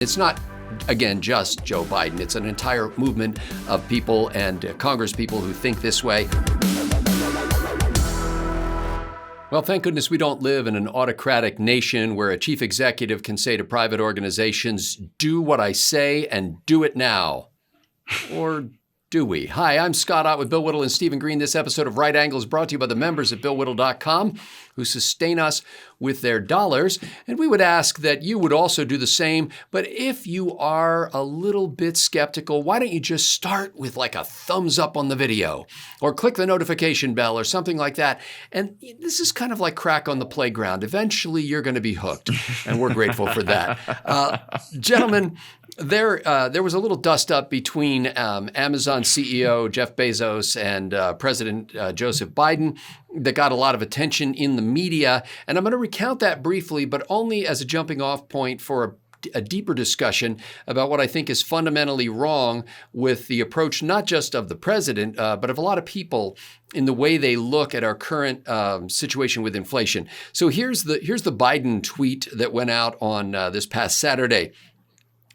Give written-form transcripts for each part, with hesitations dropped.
It's not, again, just Joe Biden. It's an entire movement of people and Congress people who think this way. Well, thank goodness we don't live in an autocratic nation where a chief executive can say to private organizations, do what I say and do it now. Or do we? Hi, I'm Scott Ott with Bill Whittle and Stephen Green. This episode of Right Angle is brought to you by the members at BillWhittle.com who sustain us with their dollars. And we would ask that you would also do the same. But if you are a little bit skeptical, why don't you just start with like a thumbs up on the video or click the notification bell or something like that. And this is kind of like crack on the playground. Eventually, you're going to be hooked. And we're grateful for that. Gentlemen, there was a little dust up between Amazon CEO Jeff Bezos and President Joseph Biden that got a lot of attention in the media. And I'm going to recount that briefly, but only as a jumping off point for a deeper discussion about what I think is fundamentally wrong with the approach, not just of the president, but of a lot of people in the way they look at our current situation with inflation. So here's the Biden tweet that went out on this past Saturday.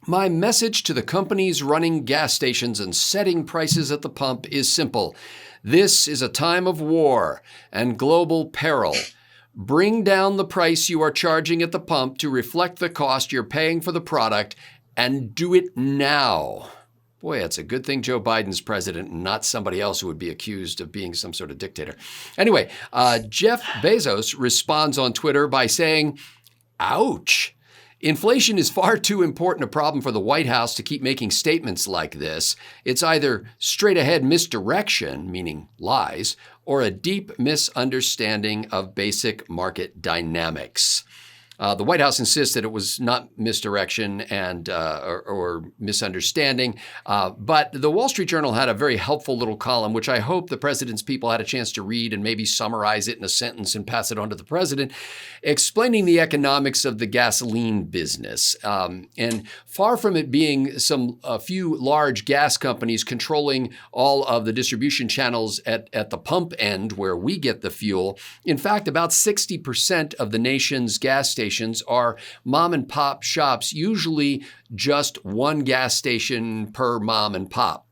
My message to the companies running gas stations and setting prices at the pump is simple. This is a time of war and global peril. Bring down the price you are charging at the pump to reflect the cost you're paying for the product, and do it now. Boy, it's a good thing Joe Biden's president and not somebody else who would be accused of being some sort of dictator. Anyway, Jeff Bezos responds on Twitter by saying, ouch. Inflation is far too important a problem for the White House to keep making statements like this. It's either straight ahead misdirection, meaning lies, or a deep misunderstanding of basic market dynamics. The White House insists that it was not misdirection and or misunderstanding, but the Wall Street Journal had a very helpful little column, which I hope the president's people had a chance to read and maybe summarize it in a sentence and pass it on to the president, explaining the economics of the gasoline business. And far from it being a few large gas companies controlling all of the distribution channels at the pump end where we get the fuel, in fact, about 60% of the nation's gas stations are mom and pop shops, usually just one gas station per mom and pop.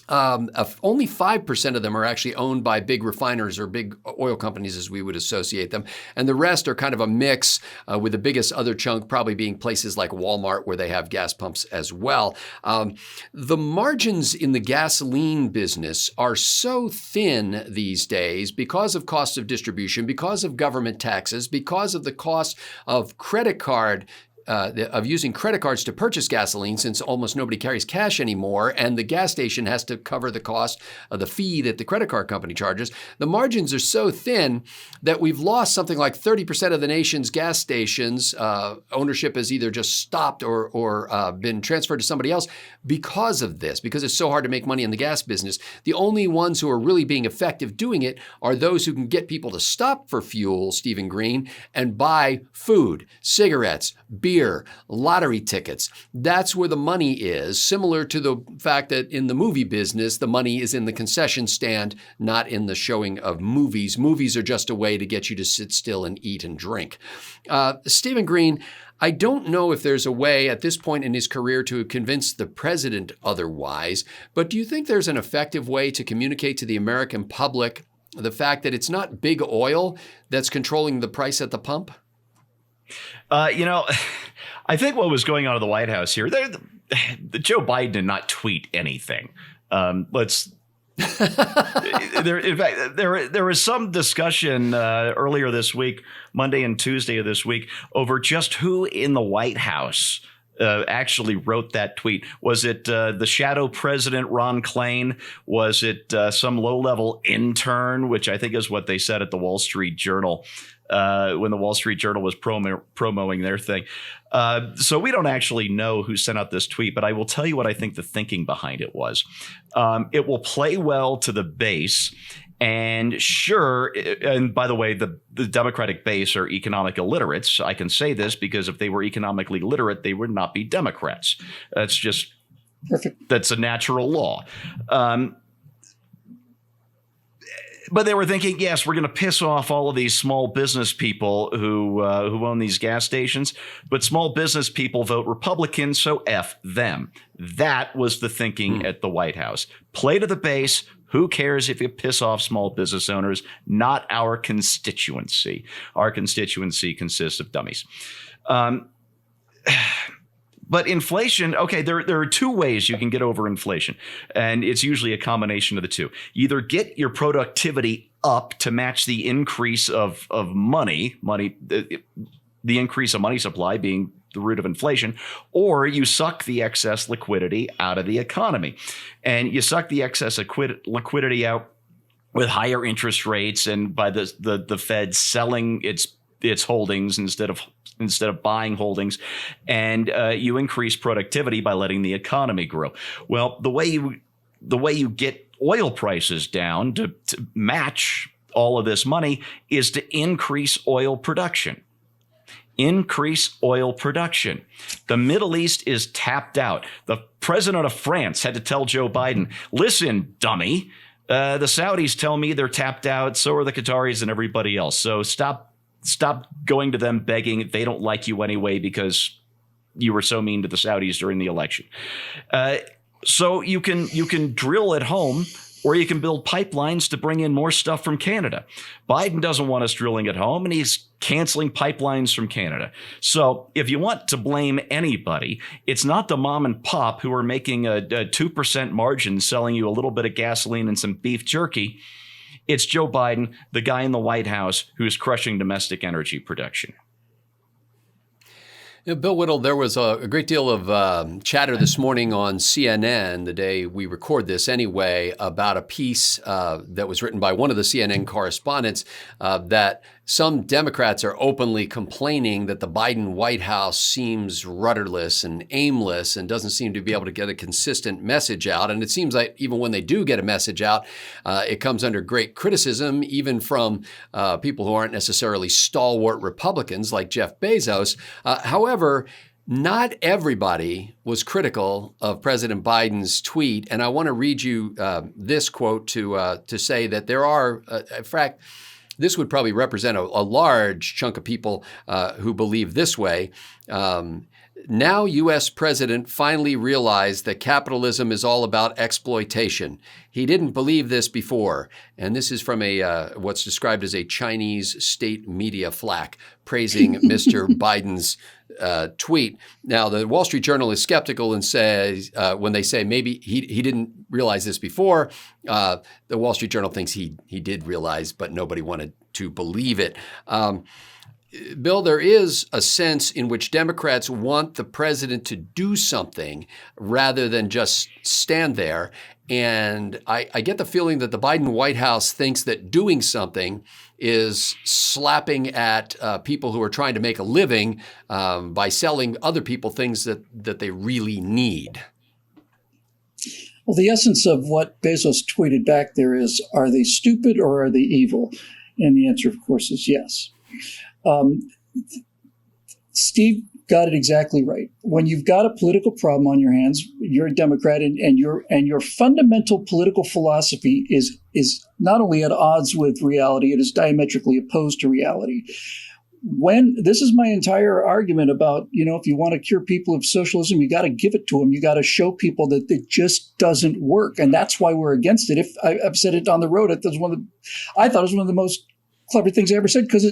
Only 5% of them are actually owned by big refiners or big oil companies as we would associate them. And the rest are kind of a mix, with the biggest other chunk probably being places like Walmart where they have gas pumps as well. The margins in the gasoline business are so thin these days because of cost of distribution, because of government taxes, because of the cost of of using credit cards to purchase gasoline, since almost nobody carries cash anymore, and the gas station has to cover the cost of the fee that the credit card company charges. The margins are so thin that we've lost something like 30% of the nation's gas stations. Ownership has either just stopped or been transferred to somebody else because of this, because it's so hard to make money in the gas business. The only ones who are really being effective doing it are those who can get people to stop for fuel, Stephen Green, and buy food, cigarettes, beer, lottery tickets. That's where the money is, similar to the fact that in the movie business, the money is in the concession stand, not in the showing of movies. Movies are just a way to get you to sit still and eat and drink. Stephen Green, I don't know if there's a way at this point in his career to convince the president otherwise, but do you think there's an effective way to communicate to the American public the fact that it's not big oil that's controlling the price at the pump? I think what was going on in the White House here, Joe Biden did not tweet anything. In fact, there was some discussion earlier this week, Monday and Tuesday of this week, over just who in the White House actually wrote that tweet. Was it the shadow president, Ron Klain? Was it some low-level intern, which I think is what they said at the Wall Street Journal when the Wall Street Journal was promoting their thing? So we don't actually know who sent out this tweet, but I will tell you what I think the thinking behind it was. It will play well to the base. And sure, and by the way, the Democratic base are economic illiterates. I can say this because if they were economically literate, they would not be Democrats. That's just perfect. That's a natural law. But they were thinking, yes, we're going to piss off all of these small business people who own these gas stations. But small business people vote Republican, so F them. That was the thinking at the White House. Play to the base. Who cares if you piss off small business owners? Not our constituency. Our constituency consists of dummies. But inflation, okay, there are two ways you can get over inflation, and it's usually a combination of the two. You either get your productivity up to match the increase of money, the increase of money supply being the root of inflation, or you suck the excess liquidity out of the economy. And you suck the excess liquidity out with higher interest rates and by the Fed selling its holdings instead of buying holdings, and you increase productivity by letting the economy grow. Well, the way you get oil prices down to match all of this money is to increase oil production. Increase oil production. The Middle East is tapped out. The president of France had to tell Joe Biden, listen, dummy, the Saudis tell me they're tapped out. So are the Qataris and everybody else. So stop going to them begging. They don't like you anyway because you were so mean to the Saudis during the election. So you can drill at home, or you can build pipelines to bring in more stuff from Canada. Biden doesn't want us drilling at home, and he's canceling pipelines from Canada. So if you want to blame anybody, it's not the mom and pop who are making a 2% margin selling you a little bit of gasoline and some beef jerky. It's Joe Biden, the guy in the White House who's crushing domestic energy production. Bill Whittle, there was a great deal of chatter this morning on CNN, the day we record this anyway, about a piece that was written by one of the CNN correspondents that some Democrats are openly complaining that the Biden White House seems rudderless and aimless and doesn't seem to be able to get a consistent message out. And it seems like even when they do get a message out, it comes under great criticism, even from people who aren't necessarily stalwart Republicans like Jeff Bezos. However, not everybody was critical of President Biden's tweet. And I want to read you this quote to say that there are, in fact, this would probably represent a large chunk of people who believe this way. Now, U.S. President finally realized that capitalism is all about exploitation. He didn't believe this before. And this is from what's described as a Chinese state media flack praising Mr. Biden's tweet. Now, the Wall Street Journal is skeptical and says, when they say maybe he didn't realize this before, the Wall Street Journal thinks he did realize, but nobody wanted to believe it. Bill, there is a sense in which Democrats want the president to do something rather than just stand there. And I get the feeling that the Biden White House thinks that doing something is slapping at people who are trying to make a living by selling other people things that they really need. Well, the essence of what Bezos tweeted back there is, are they stupid or are they evil? And the answer, of course, is yes. Steve got it exactly right. When you've got a political problem on your hands, you're a Democrat, and your fundamental political philosophy is not only at odds with reality, it is diametrically opposed to reality. This is my entire argument about, if you want to cure people of socialism, you got to give it to them. You got to show people that it just doesn't work, and that's why we're against it. If I've said it on the road, I thought it was one of the most clever things I ever said, because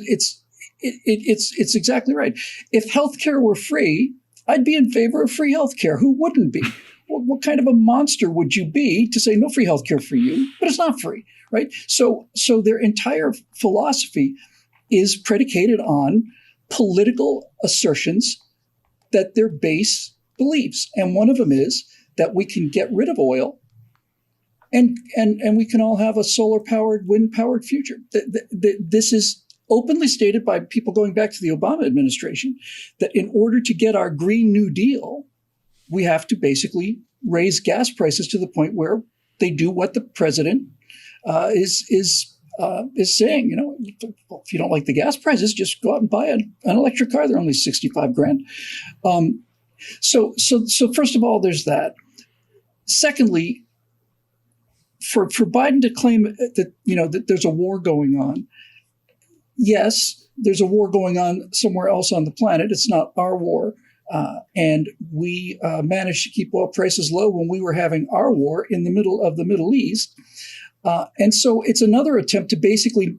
it's exactly right. If healthcare were free, I'd be in favor of free healthcare. Who wouldn't be? What kind of a monster would you be to say no free healthcare for you, but it's not free, right? So their entire philosophy is predicated on political assertions that their base believes, and one of them is that we can get rid of oil, and we can all have a solar-powered, wind-powered future. This is openly stated by people going back to the Obama administration, that in order to get our Green New Deal, we have to basically raise gas prices to the point where they do what the president is saying. If you don't like the gas prices, just go out and buy an electric car. They're only $65,000. So first of all, there's that. Secondly, for Biden to claim that, that there's a war going on, yes, there's a war going on somewhere else on the planet. It's not our war. And we managed to keep oil prices low when we were having our war in the middle of the Middle East. And so it's another attempt to basically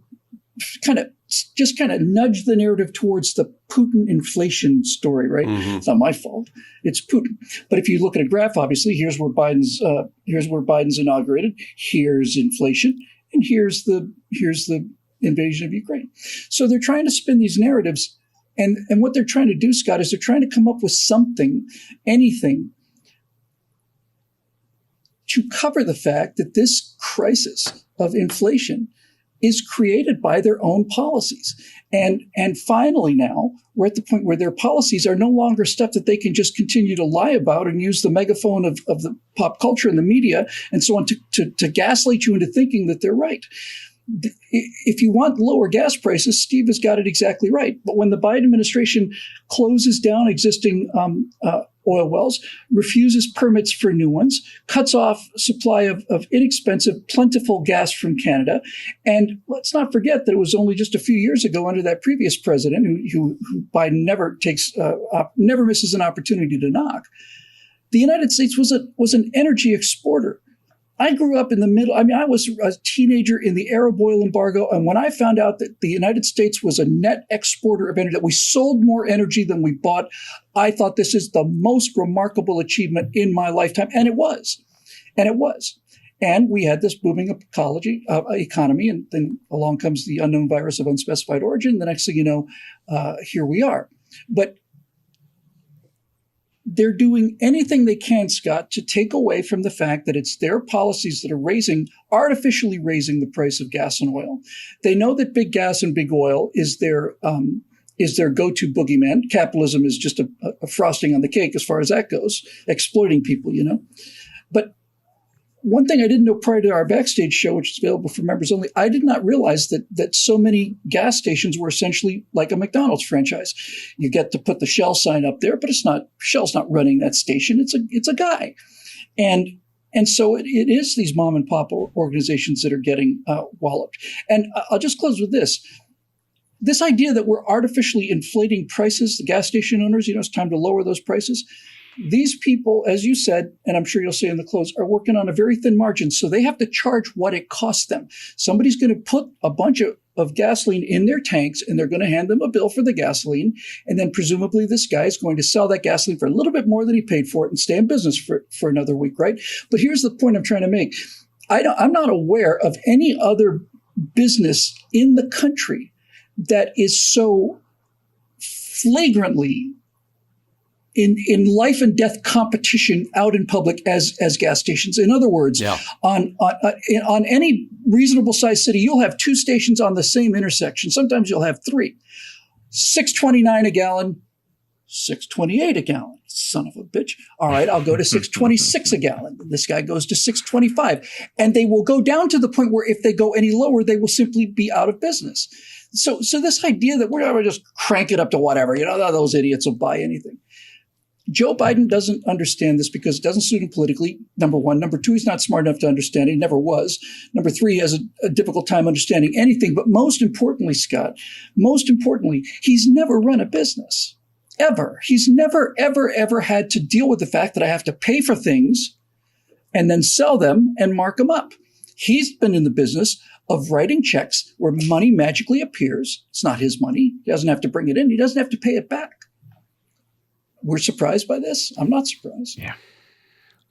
kind of nudge the narrative towards the Putin inflation story, right? Mm-hmm. It's not my fault. It's Putin. But if you look at a graph, obviously, here's where Biden's inaugurated. Here's inflation, and here's the invasion of Ukraine. So they're trying to spin these narratives, and what they're trying to do, Scott, is they're trying to come up with something, anything, to cover the fact that this crisis of inflation is created by their own policies. And finally now, we're at the point where their policies are no longer stuff that they can just continue to lie about and use the megaphone of the pop culture and the media and so on to gaslight you into thinking that they're right. If you want lower gas prices, Steve has got it exactly right. But when the Biden administration closes down existing oil wells, refuses permits for new ones, cuts off supply of inexpensive, plentiful gas from Canada, and let's not forget that it was only just a few years ago under that previous president, who Biden never misses an opportunity to knock. The United States was an energy exporter. I grew up in the middle. I mean, I was a teenager in the Arab oil embargo. And when I found out that the United States was a net exporter of energy, that we sold more energy than we bought, I thought this is the most remarkable achievement in my lifetime. And it was. And we had this booming economy. And then along comes the unknown virus of unspecified origin. The next thing you know, here we are. But they're doing anything they can, Scott, to take away from the fact that it's their policies that are artificially raising the price of gas and oil. They know that big gas and big oil is their go-to boogeyman. Capitalism is just a frosting on the cake as far as that goes, exploiting people, But one thing I didn't know prior to our backstage show, which is available for members only, I did not realize that so many gas stations were essentially like a McDonald's franchise. You get to put the Shell sign up there, but Shell's not running that station. It's a guy. And so it is these mom and pop organizations that are getting walloped. And I'll just close with this. This idea that we're artificially inflating prices, the gas station owners, it's time to lower those prices. These people, as you said, and I'm sure you'll say in the close, are working on a very thin margin. So they have to charge what it costs them. Somebody's going to put a bunch of gasoline in their tanks, and they're going to hand them a bill for the gasoline. And then presumably this guy is going to sell that gasoline for a little bit more than he paid for it and stay in business for another week, right? But here's the point I'm trying to make. I'm not aware of any other business in the country that is so flagrantly in life and death competition out in public as gas stations. In other words, on any reasonable sized city, you'll have two stations on the same intersection. Sometimes you'll have three. $6.29 a gallon, $6.28 a gallon. Son of a bitch. All right, I'll go to $6.26 a gallon. This guy goes to $6.25. And they will go down to the point where if they go any lower, they will simply be out of business. So this idea that we're going to just crank it up to whatever, those idiots will buy anything. Joe Biden doesn't understand this because it doesn't suit him politically, number one. Number two, he's not smart enough to understand it. He never was. Number three, he has a difficult time understanding anything. But most importantly, Scott, he's never run a business, ever. He's never, ever, ever had to deal with the fact that I have to pay for things and then sell them and mark them up. He's been in the business of writing checks where money magically appears. It's not his money. He doesn't have to bring it in. He doesn't have to pay it back. We're surprised by this? I'm not surprised. Yeah.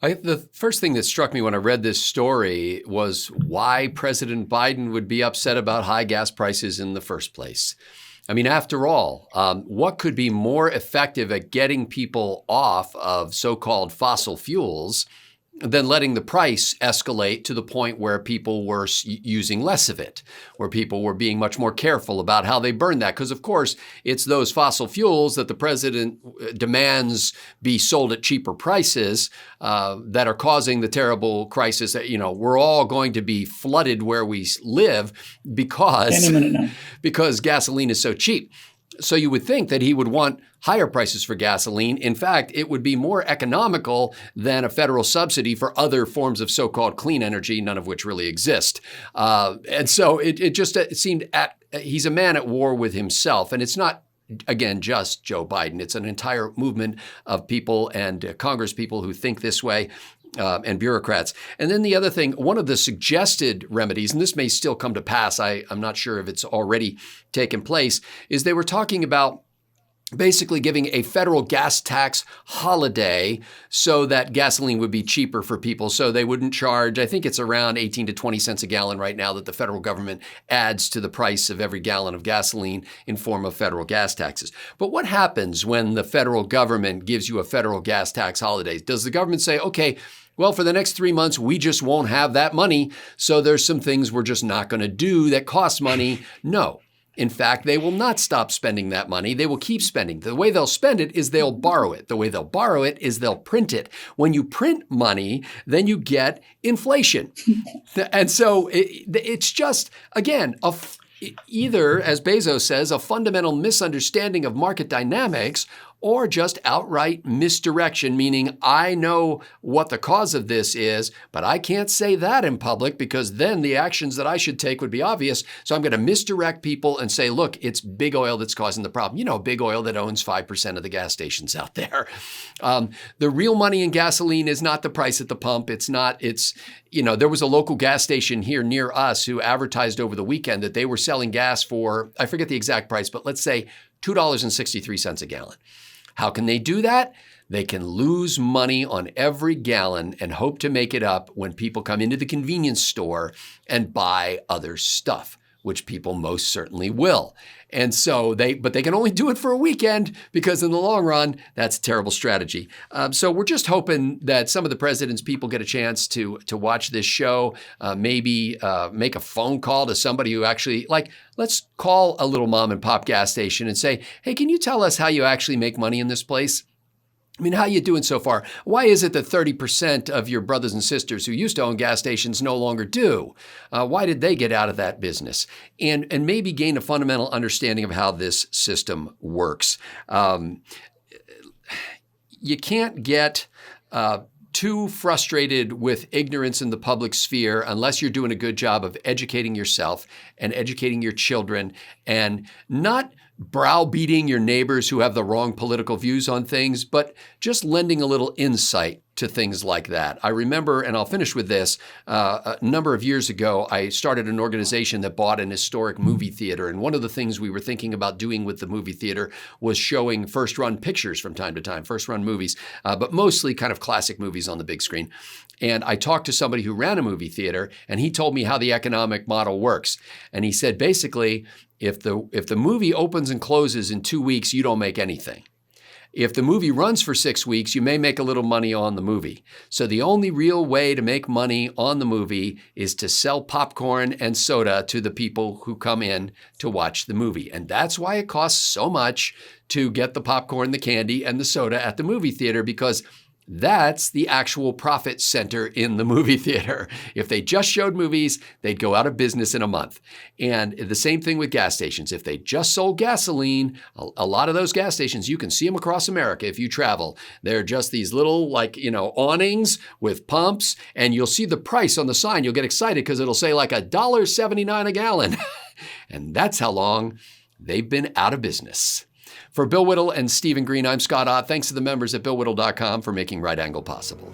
The first thing that struck me when I read this story was why President Biden would be upset about high gas prices in the first place. I mean, after all, what could be more effective at getting people off of so-called fossil fuels than letting the price escalate to the point where people were using less of it, where people were being much more careful about how they burn that? Because, of course, it's those fossil fuels that the president demands be sold at cheaper prices that are causing the terrible crisis that, we're all going to be flooded where we live because gasoline is so cheap. So you would think that he would want higher prices for gasoline. In fact, it would be more economical than a federal subsidy for other forms of so-called clean energy, none of which really exist. And so it seemed he's a man at war with himself. And it's not, again, just Joe Biden. It's an entire movement of people and Congress people who think this way. And bureaucrats. And then the other thing, one of the suggested remedies, and this may still come to pass, I'm not sure if it's already taken place, is they were talking about basically giving a federal gas tax holiday so that gasoline would be cheaper for people. So they wouldn't charge, I think it's around 18 to 20 cents a gallon right now that the federal government adds to the price of every gallon of gasoline in form of federal gas taxes. But what happens when the federal government gives you a federal gas tax holiday? Does the government say, okay, well, for the next 3 months, we just won't have that money, so there's some things we're just not going to do that cost money? No. In fact, they will not stop spending that money. They will keep spending. The way they'll spend it is they'll borrow it. The way they'll borrow it is they'll print it. When you print money, then you get inflation. And so it's just, again, either, as Bezos says, a fundamental misunderstanding of market dynamics, or just outright misdirection, meaning I know what the cause of this is, but I can't say that in public because then the actions that I should take would be obvious. So I'm going to misdirect people and say, look, it's big oil that's causing the problem. You know, big oil that owns 5% of the gas stations out there. The real money in gasoline is not the price at the pump. There was a local gas station here near us who advertised over the weekend that they were selling gas for, I forget the exact price, but let's say $2.63 a gallon. How can they do that? They can lose money on every gallon and hope to make it up when people come into the convenience store and buy other stuff, which people most certainly will. And so they can only do it for a weekend because in the long run, that's a terrible strategy. So we're just hoping that some of the president's people get a chance to watch this show, maybe make a phone call to somebody who actually, let's call a little mom and pop gas station and say, hey, can you tell us how you actually make money in this place? I mean, how are you doing so far? Why is it that 30% of your brothers and sisters who used to own gas stations no longer do? Why did they get out of that business? And maybe gain a fundamental understanding of how this system works. You can't get too frustrated with ignorance in the public sphere unless you're doing a good job of educating yourself and educating your children and not browbeating your neighbors who have the wrong political views on things, but just lending a little insight to things like that. I remember, and I'll finish with this, a number of years ago, I started an organization that bought an historic movie theater. And one of the things we were thinking about doing with the movie theater was showing first-run pictures from time to time, first-run movies, but mostly kind of classic movies on the big screen. And I talked to somebody who ran a movie theater, and he told me how the economic model works. And he said, basically, if the movie opens and closes in 2 weeks, you don't make anything. If the movie runs for 6 weeks, you may make a little money on the movie. So the only real way to make money on the movie is to sell popcorn and soda to the people who come in to watch the movie. And that's why it costs so much to get the popcorn, the candy, and the soda at the movie theater, because that's the actual profit center in the movie theater. If they just showed movies, they'd go out of business in a month. And the same thing with gas stations. If they just sold gasoline, a lot of those gas stations, you can see them across America if you travel. They're just these little awnings with pumps, and you'll see the price on the sign. You'll get excited because it'll say like $1.79 a gallon. And that's how long they've been out of business. For Bill Whittle and Stephen Green, I'm Scott Ott. Thanks to the members at BillWhittle.com for making Right Angle possible.